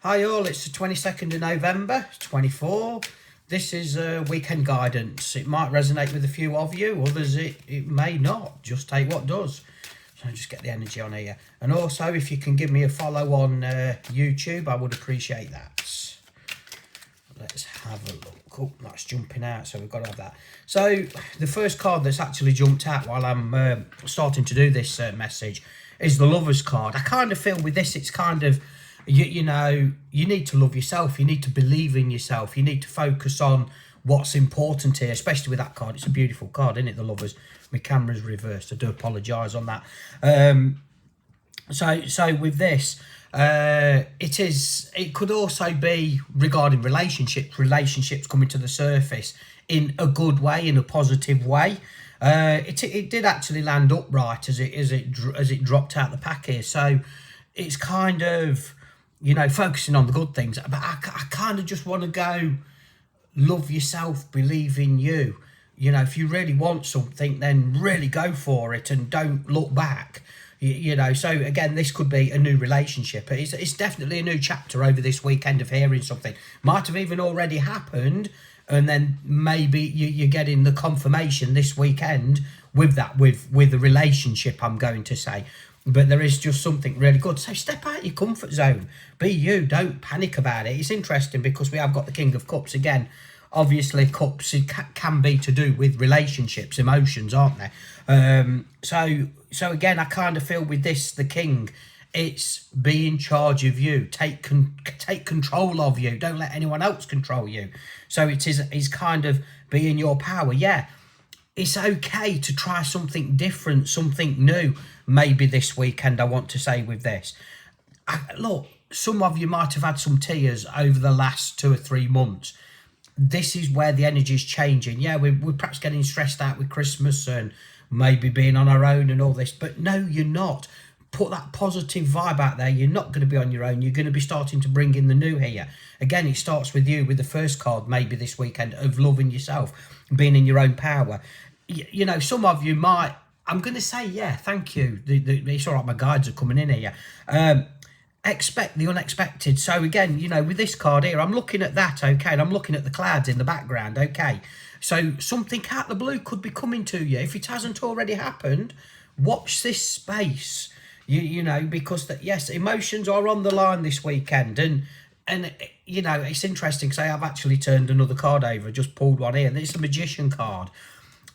Hi all, it's the 22nd of November, 24. This is weekend guidance. It might resonate with a few of you, others it may not. Just take what does. So just get the energy on here. And also, if you can give me a follow on YouTube, I would appreciate that. Let's have a look. Oh, that's jumping out, so we've got to have that. So the first card that's actually jumped out while I'm starting to do this message is the Lover's card. I kind of feel with this, it's kind of, you know, you need to love yourself. You need to believe in yourself. You need to focus on what's important here, especially with that card. It's a beautiful card, isn't it, the Lovers? My camera's reversed. I do apologise on that. So with this, it could also be regarding relationships coming to the surface in a good way, in a positive way. It did actually land upright as it dropped out the pack here. So it's kind of, you know, focusing on the good things. But I kind of just want to go, love yourself, believe in you. You know, if you really want something, then really go for it and don't look back. You know, so again, this could be a new relationship. It's definitely a new chapter over this weekend of hearing something. Might have even already happened, and then maybe you're getting the confirmation this weekend with the relationship, I'm going to say. But there is just something really good. So step out your comfort zone. Be you. Don't panic about it. It's interesting because we have got the King of Cups again. Obviously, cups can be to do with relationships, emotions, aren't they? So again, I kind of feel with this, the King, it's be in charge of you. Take control of you. Don't let anyone else control you. So is kind of be in your power. Yeah, it's okay to try something different, something new. Maybe this weekend, I want to say with this. Look, some of you might have had some tears over the last 2 or 3 months. This is where the energy is changing. Yeah, we're perhaps getting stressed out with Christmas and maybe being on our own and all this. But no, you're not. Put that positive vibe out there. You're not going to be on your own. You're going to be starting to bring in the new here. Again, it starts with you, with the first card, maybe this weekend, of loving yourself, being in your own power. You know, some of you might, I'm going to say, yeah, thank you. It's all right, my guides are coming in here. Expect the unexpected. So again, you know, with this card here, I'm looking at that, okay, and I'm looking at the clouds in the background, okay. So something out of the blue could be coming to you. If it hasn't already happened, watch this space. You know, because yes, emotions are on the line this weekend, and you know, it's interesting because I have actually turned another card over, just pulled one here, and it's a Magician card.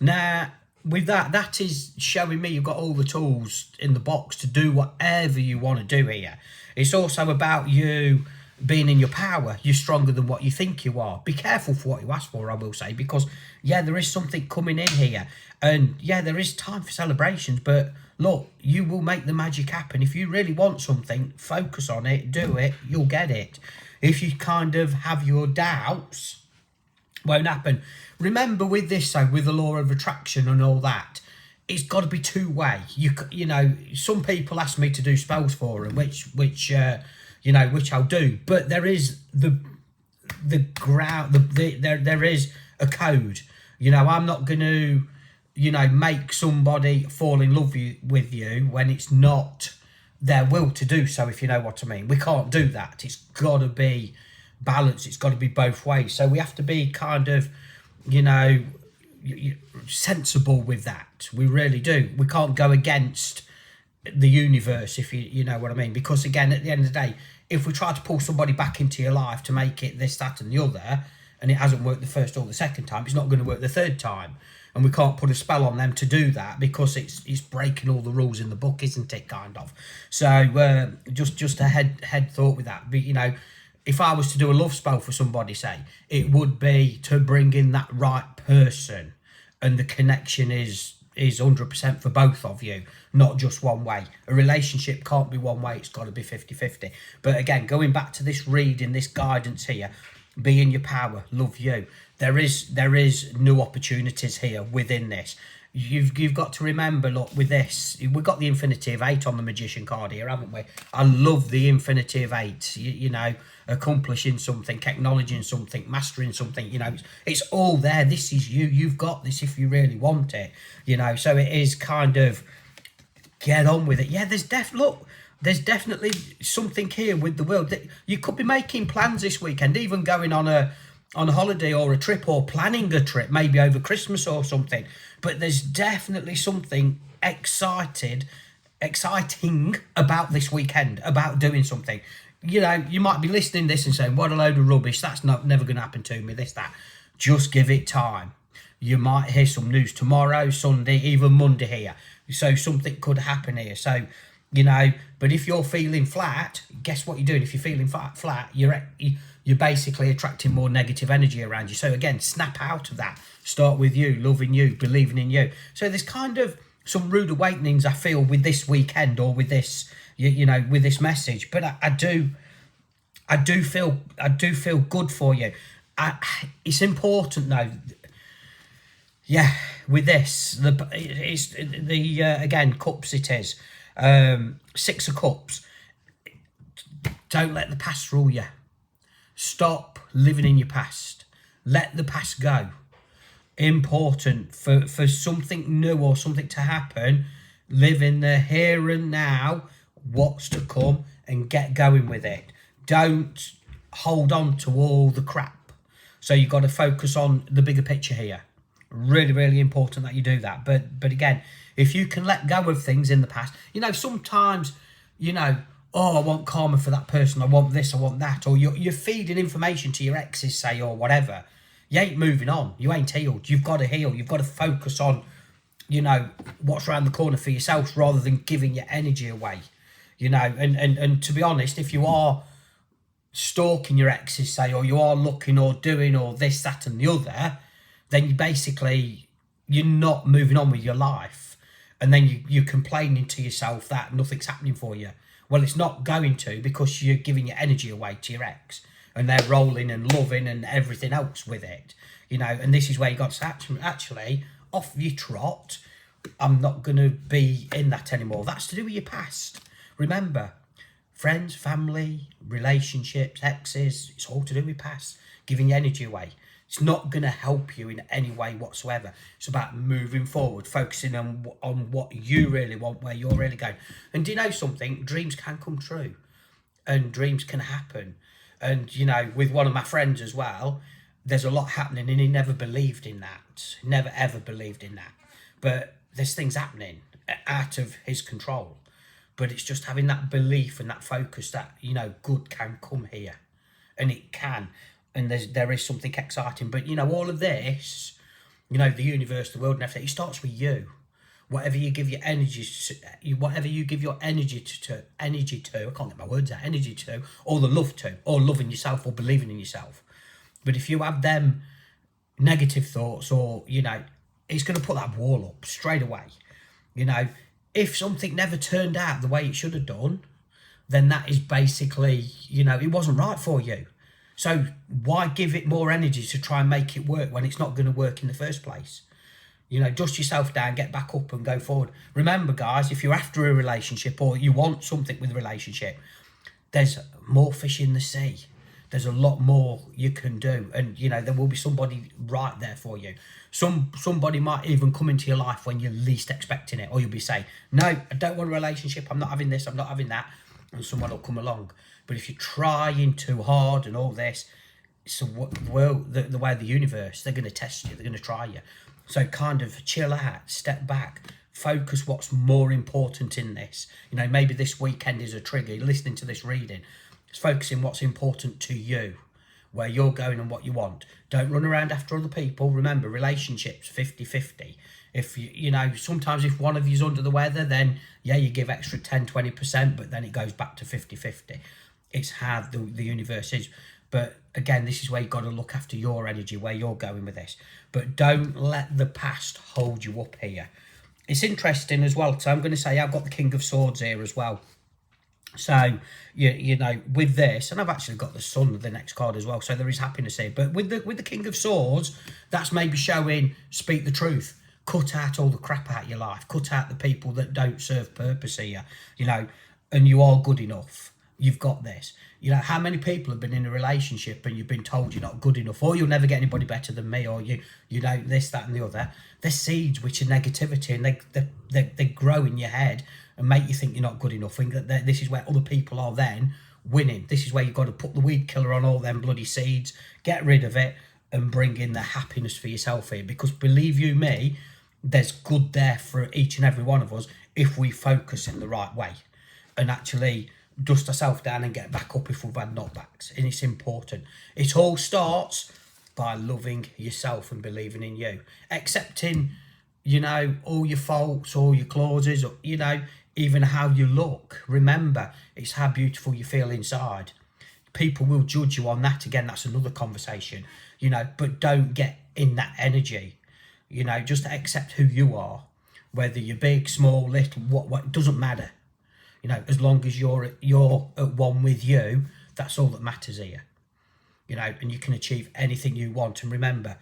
Now, with that is showing me you've got all the tools in the box to do whatever you want to do here. It's also about you being in your power. You're stronger than what you think you are. Be careful for what you ask for, I will say, because, yeah, there is something coming in here. And, yeah, there is time for celebrations, but, look, you will make the magic happen. If you really want something, focus on it, do it, you'll get it. If you kind of have your doubts, won't happen. Remember with this, though, with the law of attraction and all that, it's got to be two-way. You know, some people ask me to do spells for them, which I'll do. But there is the ground. There is a code. You know, I'm not going to, you know, make somebody fall in love with you when it's not their will to do so. If you know what I mean, we can't do that. It's got to be balanced. It's got to be both ways. So we have to be kind of, you know, sensible with that. We really do. We can't go against the universe, if you know what I mean, because again, at the end of the day, if we try to pull somebody back into your life to make it this, that and the other, and it hasn't worked the first or the second time, it's not going to work the third time, and we can't put a spell on them to do that because it's breaking all the rules in the book, isn't it, kind of. So just a head thought with that. But you know, if I was to do a love spell for somebody, say, it would be to bring in that right person, and the connection is 100% for both of you, not just one way. A relationship can't be one way, it's got to be 50-50. But again, going back to this reading, this guidance here, be in your power, love you. There is new opportunities here within this. You've got to remember, look, with this, we've got the Infinity of 8 on the Magician card here, haven't we? I love the Infinity of 8, you know, accomplishing something, acknowledging something, mastering something, you know, it's all there. This is you. You've got this if you really want it, you know. So it is kind of get on with it. Yeah, look, there's definitely something here with the world that you could be making plans this weekend, even going on a holiday or a trip, or planning a trip maybe over Christmas or something. But there's definitely something exciting about this weekend, about doing something. You know, you might be listening to this and saying, what a load of rubbish, that's never going to happen to me, this, that. Just give it time. You might hear some news tomorrow, Sunday, even Monday here. So something could happen here. So, you know, but if you're feeling flat, guess what you're doing? If you're feeling flat, you're basically attracting more negative energy around you. So again, snap out of that. Start with you, loving you, believing in you. So there's kind of some rude awakenings I feel with this weekend, or with this, you know, with this message. But I do feel good for you. It's important though. Yeah, with this, it's the again, cups it is. 6 of Cups. Don't let the past rule you. Stop living in your past. Let the past go. Important for something new or something to happen. Live in the here and now, what's to come, and get going with it. Don't hold on to all the crap. So you've got to focus on the bigger picture here. Really, really important that you do that. But again, if you can let go of things in the past, you know, sometimes, you know, oh, I want karma for that person, I want this, I want that, or you're feeding information to your exes, say, or whatever. You ain't moving on. You ain't healed. You've got to heal. You've got to focus on, you know, what's around the corner for yourself, rather than giving your energy away. You know, and to be honest, if you are stalking your exes, say, or you are looking or doing or this, that and the other, then you're not moving on with your life. And then you're complaining to yourself that nothing's happening for you. Well, it's not going to, because you're giving your energy away to your ex, and they're rolling and loving and everything else with it. You know, and this is where you got to actually off your trot. I'm not going to be in that anymore. That's to do with your past. Remember, friends, family, relationships, exes, it's all to do with past. Giving your energy away. It's not going to help you in any way whatsoever. It's about moving forward, focusing on what you really want, where you're really going. And do you know something? Dreams can come true, and dreams can happen. And, you know, with one of my friends as well, there's a lot happening, and he never believed in that. Never, ever believed in that. But there's things happening out of his control. But it's just having that belief and that focus that, you know, good can come here. And it can. And there is something exciting. But, you know, all of this, you know, the universe, the world and everything, it starts with you. Whatever you give your energy to, whatever you give your energy to, I can't get my words out, energy to, or the love to, or loving yourself, or believing in yourself. But if you have them negative thoughts, or, you know, it's going to put that wall up straight away. You know, if something never turned out the way it should have done, then that is basically, you know, it wasn't right for you. So why give it more energy to try and make it work when it's not going to work in the first place? You know, dust yourself down, get back up and go forward. Remember, guys, if you're after a relationship, or you want something with a relationship, there's more fish in the sea. There's a lot more you can do. And, you know, there will be somebody right there for you. Somebody might even come into your life when you're least expecting it. Or you'll be saying, no, I don't want a relationship. I'm not having this. I'm not having that. And someone will come along. But if you're trying too hard and all this, it's the way of the universe. They're going to test you. They're going to try you. So kind of chill out, step back, focus what's more important in this. You know, maybe this weekend is a trigger. You're listening to this reading. It's focusing what's important to you, where you're going and what you want. Don't run around after other people. Remember, relationships, 50-50. If you know, sometimes if one of you's under the weather, then yeah, you give extra 10-20%, but then it goes back to 50-50. It's how the universe is. But again, this is where you've got to look after your energy, where you're going with this. But don't let the past hold you up here. It's interesting as well. So I'm going to say I've got the King of Swords here as well. So, you know, with this, and I've actually got the Sun, the next card as well. So there is happiness here. But with the King of Swords, that's maybe showing, speak the truth. Cut out all the crap out of your life. Cut out the people that don't serve purpose here, you know, and you are good enough. you've got this. You know, how many people have been in a relationship and you've been told you're not good enough, or you'll never get anybody better than me, or you know this, that and the other. They're seeds which are negativity, and they grow in your head and make you think you're not good enough. Think that this is where other people are then winning. This is where you've got to put the weed killer on all them bloody seeds, get rid of it, and bring in the happiness for yourself here. Because believe you me, there's good there for each and every one of us if we focus in the right way and actually dust ourselves down and get back up if we've had knockbacks. And it's important. It all starts by loving yourself and believing in you, accepting, you know, all your faults, all your clauses, you know, even how you look. Remember, it's how beautiful you feel inside. People will judge you on that. Again, that's another conversation, you know, but don't get in that energy. You know, just accept who you are, whether you're big, small, little, what, it doesn't matter. You know, as long as you're at one with you, that's all that matters here. You know, and you can achieve anything you want. And remember,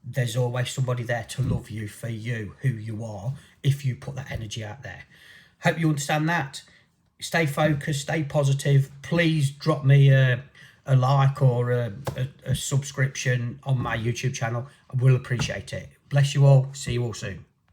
there's always somebody there to love you for you, who you are, if you put that energy out there. Hope you understand that. Stay focused, stay positive. Please drop me a like or a subscription on my YouTube channel. I will appreciate it. Bless you all. See you all soon.